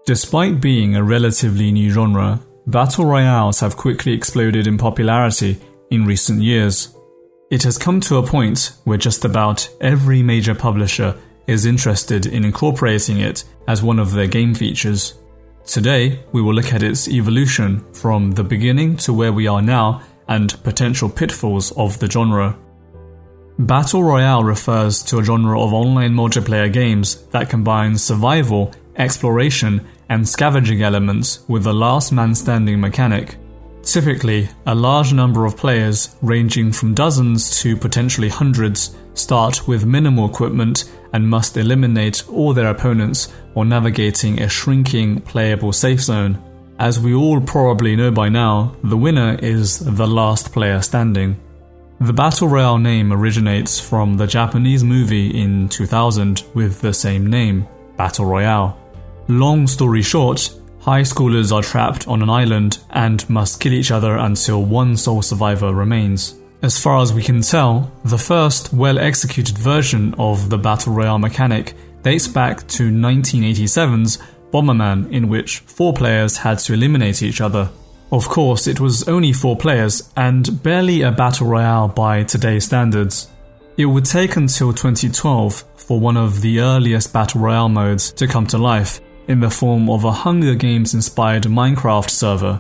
Despite being a relatively new genre, Battle Royales have quickly exploded in popularity in recent years. It has come to a point where just about every major publisher is interested in incorporating it as one of their game features. Today, we will look at its evolution from the beginning to where we are now and potential pitfalls of the genre. Battle Royale refers to a genre of online multiplayer games that combines survival, exploration, and scavenging elements with a last man standing mechanic. Typically, a large number of players, ranging from dozens to potentially hundreds, start with minimal equipment and must eliminate all their opponents while navigating a shrinking playable safe zone. As we all probably know by now, the winner is the last player standing. The Battle Royale name originates from the Japanese movie in 2000 with the same name, Battle Royale. Long story short, high schoolers are trapped on an island and must kill each other until one sole survivor remains. As far as we can tell, the first well-executed version of the Battle Royale mechanic dates back to 1987's Bomberman, in which 4 players had to eliminate each other. Of course, it was only 4 players and barely a Battle Royale by today's standards. It would take until 2012 for one of the earliest Battle Royale modes to come to life, in the form of a Hunger Games-inspired Minecraft server.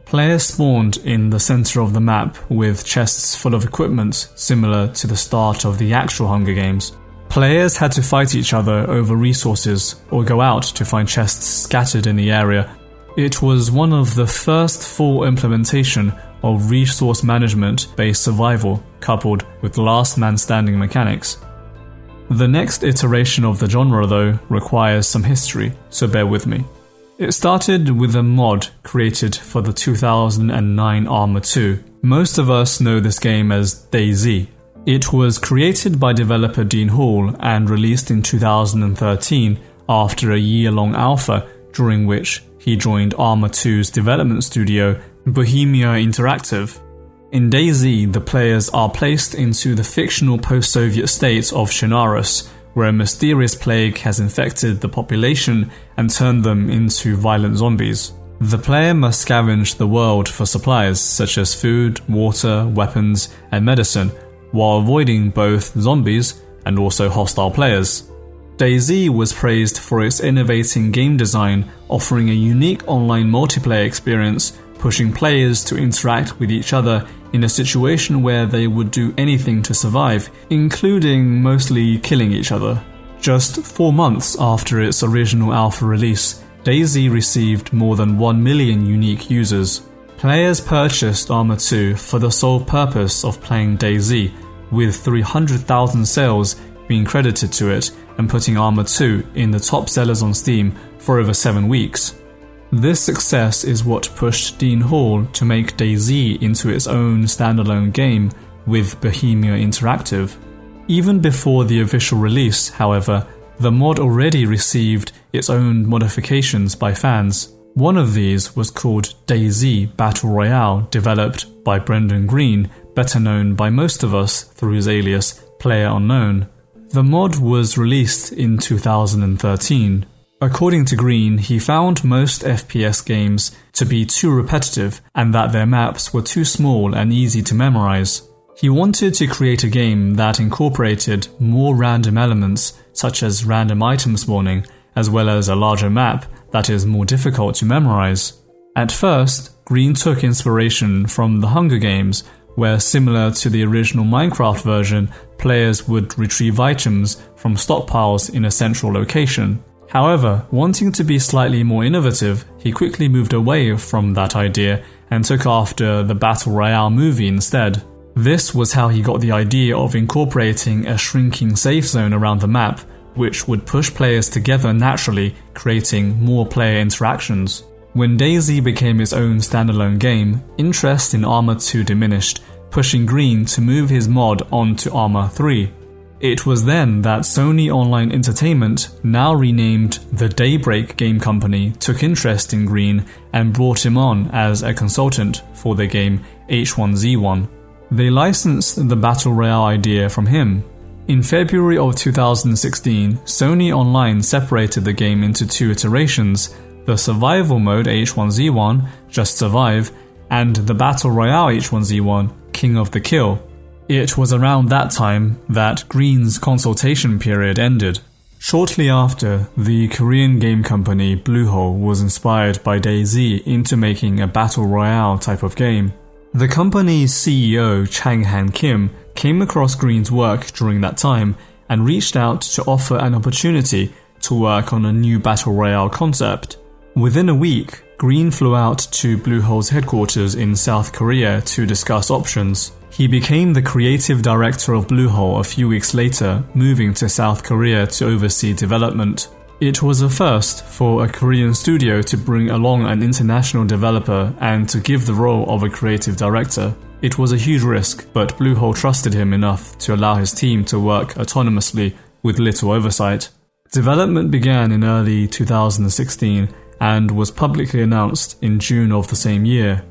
Players spawned in the center of the map with chests full of equipment similar to the start of the actual Hunger Games. Players had to fight each other over resources or go out to find chests scattered in the area. It was one of the first full implementation of resource management-based survival coupled with last man standing mechanics. The next iteration of the genre, though, requires some history, so bear with me. It started with a mod created for the 2009 Arma 2. Most of us know this game as DayZ. It was created by developer Dean Hall and released in 2013 after a year-long alpha, during which he joined Arma 2's development studio, Bohemia Interactive. In DayZ, the players are placed into the fictional post-Soviet state of Chernarus, where a mysterious plague has infected the population and turned them into violent zombies. The player must scavenge the world for supplies such as food, water, weapons, and medicine, while avoiding both zombies and also hostile players. DayZ was praised for its innovating game design, offering a unique online multiplayer experience, pushing players to interact with each other in a situation where they would do anything to survive, including mostly killing each other. Just 4 months after its original alpha release, DayZ received more than 1 million unique users. Players purchased Arma 2 for the sole purpose of playing DayZ, with 300,000 sales being credited to it and putting Arma 2 in the top sellers on Steam for over 7 weeks. This success is what pushed Dean Hall to make DayZ into its own standalone game with Bohemia Interactive. Even before the official release, however, the mod already received its own modifications by fans. One of these was called DayZ Battle Royale, developed by Brendan Green, better known by most of us through his alias PlayerUnknown. The mod was released in 2013. According to Green, he found most FPS games to be too repetitive and that their maps were too small and easy to memorize. He wanted to create a game that incorporated more random elements such as random item spawning, as well as a larger map that is more difficult to memorize. At first, Green took inspiration from the Hunger Games, where similar to the original Minecraft version, players would retrieve items from stockpiles in a central location. However, wanting to be slightly more innovative, he quickly moved away from that idea and took after the Battle Royale movie instead. This was how he got the idea of incorporating a shrinking safe zone around the map, which would push players together naturally, creating more player interactions. When DayZ became its own standalone game, interest in Arma 2 diminished, pushing Green to move his mod onto Arma 3. It was then that Sony Online Entertainment, now renamed the Daybreak Game Company, took interest in Green and brought him on as a consultant for their game H1Z1. They licensed the Battle Royale idea from him. In February of 2016, Sony Online separated the game into two iterations, the survival mode H1Z1, Just Survive, and the Battle Royale H1Z1, King of the Kill. It was around that time that Green's consultation period ended. Shortly after, the Korean game company Bluehole was inspired by DayZ into making a Battle Royale type of game. The company's CEO, Chang-Han Kim, came across Green's work during that time and reached out to offer an opportunity to work on a new Battle Royale concept. Within a week, Green flew out to Bluehole's headquarters in South Korea to discuss options. He became the creative director of Bluehole a few weeks later, moving to South Korea to oversee development. It was a first for a Korean studio to bring along an international developer and to give the role of a creative director. It was a huge risk, but Bluehole trusted him enough to allow his team to work autonomously with little oversight. Development began in early 2016 and was publicly announced in June of the same year.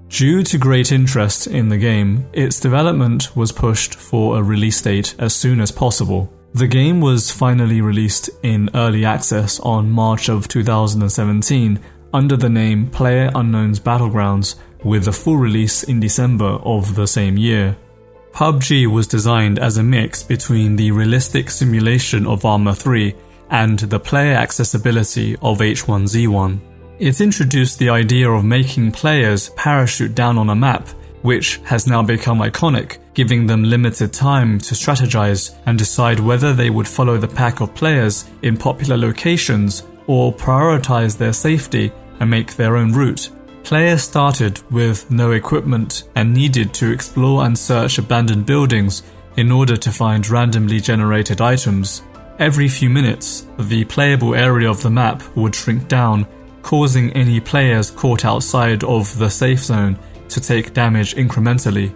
Due to great interest in the game, its development was pushed for a release date as soon as possible. The game was finally released in early access on March of 2017 under the name PlayerUnknown's Battlegrounds, with a full release in December of the same year. PUBG was designed as a mix between the realistic simulation of Arma 3 and the player accessibility of H1Z1. It introduced the idea of making players parachute down on a map, which has now become iconic, giving them limited time to strategize and decide whether they would follow the pack of players in popular locations or prioritize their safety and make their own route. Players started with no equipment and needed to explore and search abandoned buildings in order to find randomly generated items. Every few minutes, the playable area of the map would shrink down, causing any players caught outside of the safe zone to take damage incrementally.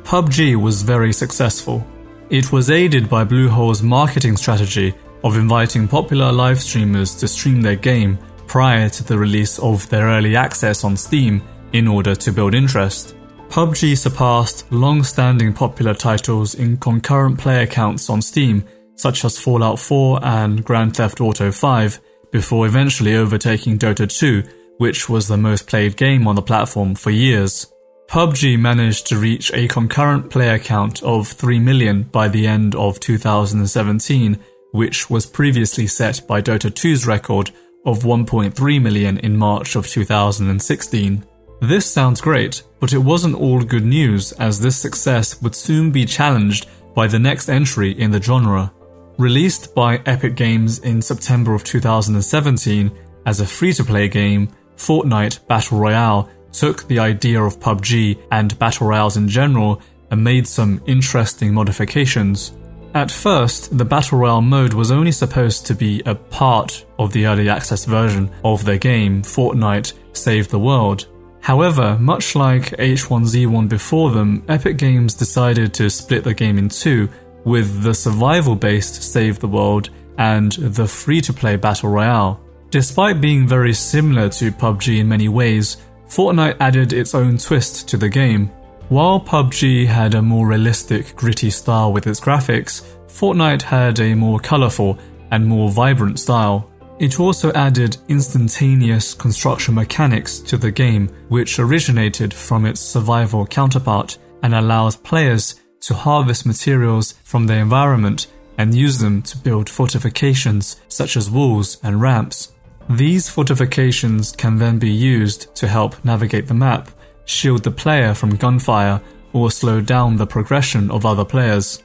PUBG was very successful. It was aided by Bluehole's marketing strategy of inviting popular live streamers to stream their game prior to the release of their early access on Steam in order to build interest. PUBG surpassed long-standing popular titles in concurrent player counts on Steam, such as Fallout 4 and Grand Theft Auto 5, before eventually overtaking Dota 2, which was the most played game on the platform for years. PUBG managed to reach a concurrent player count of 3 million by the end of 2017, which was previously set by Dota 2's record of 1.3 million in March of 2016. This sounds great, but it wasn't all good news, as this success would soon be challenged by the next entry in the genre. Released by Epic Games in September of 2017 as a free-to-play game, Fortnite Battle Royale took the idea of PUBG and Battle Royales in general and made some interesting modifications. At first, the Battle Royale mode was only supposed to be a part of the early access version of their game, Fortnite Save the World. However, much like H1Z1 before them, Epic Games decided to split the game in two, with the survival-based Save the World and the free-to-play Battle Royale. Despite being very similar to PUBG in many ways, Fortnite added its own twist to the game. While PUBG had a more realistic, gritty style with its graphics, Fortnite had a more colourful and more vibrant style. It also added instantaneous construction mechanics to the game, which originated from its survival counterpart and allows players to harvest materials from their environment and use them to build fortifications such as walls and ramps. These fortifications can then be used to help navigate the map, shield the player from gunfire, or slow down the progression of other players.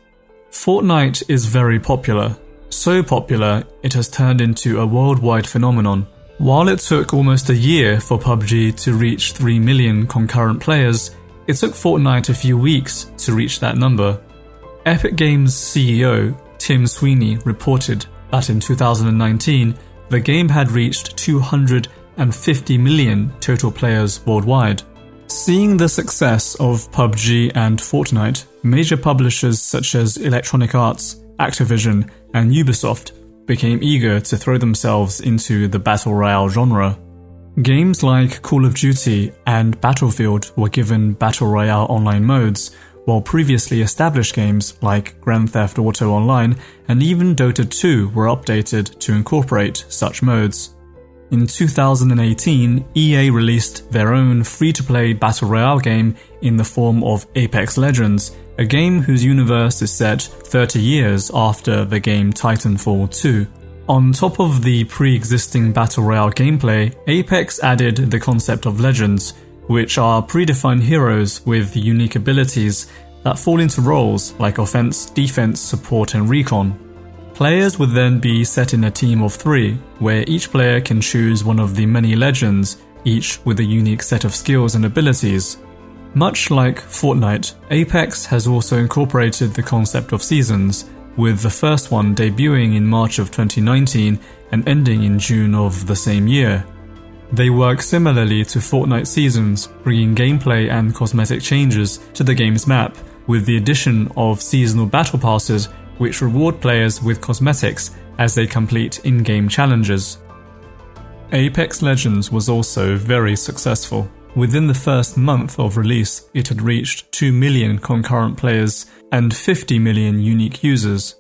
Fortnite is very popular. So popular, it has turned into a worldwide phenomenon. While it took almost a year for PUBG to reach 3 million concurrent players, it took Fortnite a few weeks to reach that number. Epic Games CEO Tim Sweeney reported that in 2019, the game had reached 250 million total players worldwide. Seeing the success of PUBG and Fortnite, major publishers such as Electronic Arts, Activision, and Ubisoft became eager to throw themselves into the Battle Royale genre. Games like Call of Duty and Battlefield were given Battle Royale online modes, while previously established games like Grand Theft Auto Online and even Dota 2 were updated to incorporate such modes. In 2018, EA released their own free-to-play Battle Royale game in the form of Apex Legends, a game whose universe is set 30 years after the game Titanfall 2. On top of the pre-existing Battle Royale gameplay, Apex added the concept of legends, which are predefined heroes with unique abilities that fall into roles like offense, defense, support and recon. Players would then be set in a team of 3, where each player can choose one of the many legends, each with a unique set of skills and abilities. Much like Fortnite, Apex has also incorporated the concept of seasons, with the first one debuting in March of 2019 and ending in June of the same year. They work similarly to Fortnite seasons, bringing gameplay and cosmetic changes to the game's map, with the addition of seasonal battle passes which reward players with cosmetics as they complete in-game challenges. Apex Legends was also very successful. Within the first month of release, it had reached 2 million concurrent players and 50 million unique users.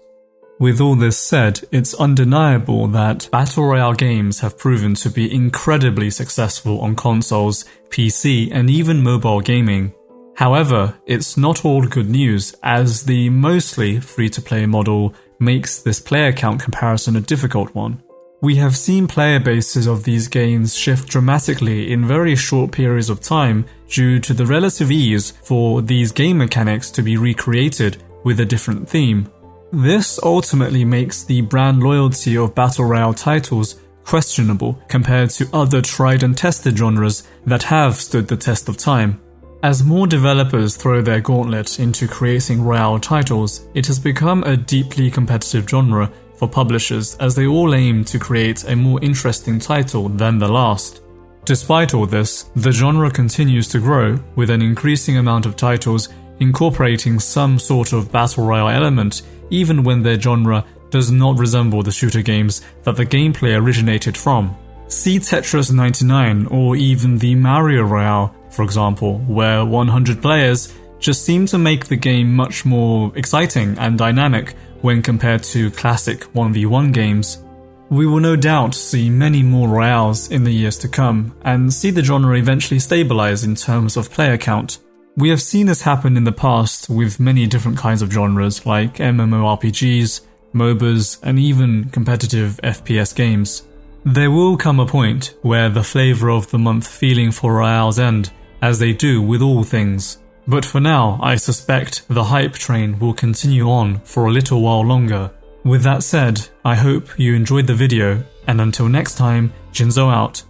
With all this said, it's undeniable that Battle Royale games have proven to be incredibly successful on consoles, PC, and even mobile gaming. However, it's not all good news, as the mostly free-to-play model makes this player count comparison a difficult one. We have seen player bases of these games shift dramatically in very short periods of time due to the relative ease for these game mechanics to be recreated with a different theme. This ultimately makes the brand loyalty of Battle Royale titles questionable compared to other tried and tested genres that have stood the test of time. As more developers throw their gauntlet into creating Royale titles, it has become a deeply competitive genre for publishers as they all aim to create a more interesting title than the last. Despite all this, the genre continues to grow, with an increasing amount of titles incorporating some sort of Battle Royale element, even when their genre does not resemble the shooter games that the gameplay originated from. See Tetris 99 or even the Mario Royale, for example, where 100 players just seem to make the game much more exciting and dynamic when compared to classic 1v1 games. We will no doubt see many more Royales in the years to come, and see the genre eventually stabilize in terms of player count. We have seen this happen in the past with many different kinds of genres like MMORPGs, MOBAs, and even competitive FPS games. There will come a point where the flavor of the month feeling for Royales end, as they do with all things. But for now, I suspect the hype train will continue on for a little while longer. With that said, I hope you enjoyed the video, and until next time, Jinzo out.